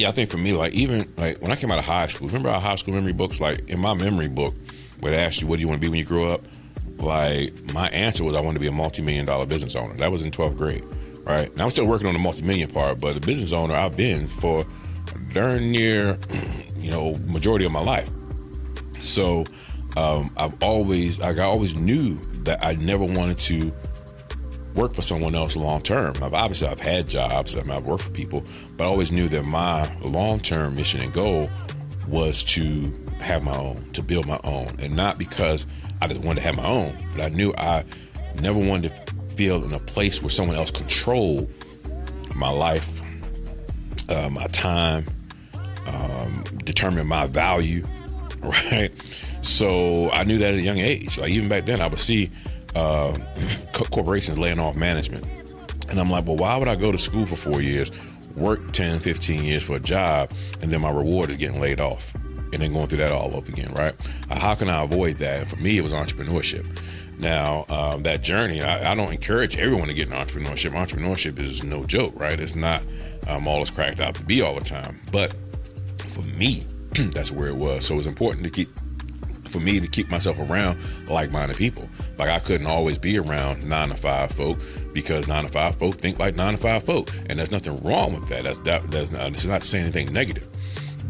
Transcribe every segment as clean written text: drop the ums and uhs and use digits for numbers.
Yeah, I think for me, like even like when I came out of high school, remember our high school memory books? Like in my memory book, where they asked you, what do you want to be when you grow up? Like my answer was I wanted to be a multi-million-dollar business owner. That was in 12th grade, right? Now I'm still working on the multi-million part, but the business owner I've been for darn near, majority of my life. So I always knew that I never wanted to work for someone else long term. I've had jobs, I've worked for people, but I always knew that my long-term mission and goal was to have my own, to build my own. And not because I just wanted to have my own, but I knew I never wanted to feel in a place where someone else controlled my life, my time, determine my value, right? So I knew that at a young age. Like even back then I would see corporations laying off management. And I'm like, well, why would I go to school for 4 years, work 10, 15 years for a job, and then my reward is getting laid off and then going through that all over again, right? How can I avoid that? And for me, it was entrepreneurship. Now, that journey, I don't encourage everyone to get in entrepreneurship. Entrepreneurship is no joke, right? It's not all it's cracked out to be all the time. But for me, that's where it was. So it's important for me to keep myself around like-minded people. Like I couldn't always be around 9-to-5 folk because 9-to-5 folk think like 9-to-5 folk, and there's nothing wrong with that. It's not saying anything negative.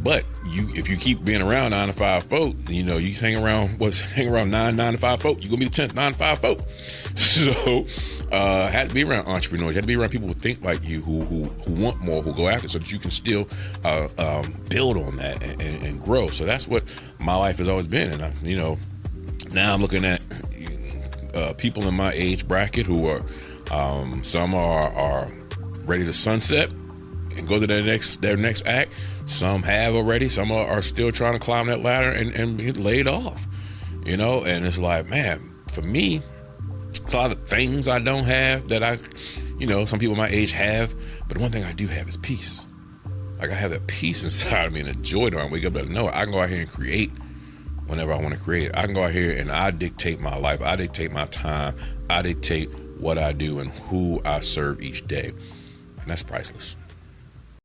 But if you keep being around 9-to-5 folk, you hang around 9-to-5 folk, you're gonna be the 10th 9-to-5 folk. So had to be around entrepreneurs. You had to be around people who think like you, who want more, who go after it, so that you can still build on that and grow. So that's what my life has always been. And now I'm looking at people in my age bracket who are some are ready to sunset and go to their next act. Some have already. Some are still trying to climb that ladder and get laid off. And it's like, man, for me, it's a lot of things I don't have that some people my age have. But the one thing I do have is peace. Like I have that peace inside of me and a joy that I wake up and know I can go out here and create whenever I want to create. I can go out here and I dictate my life. I dictate my time. I dictate what I do and who I serve each day. And that's priceless.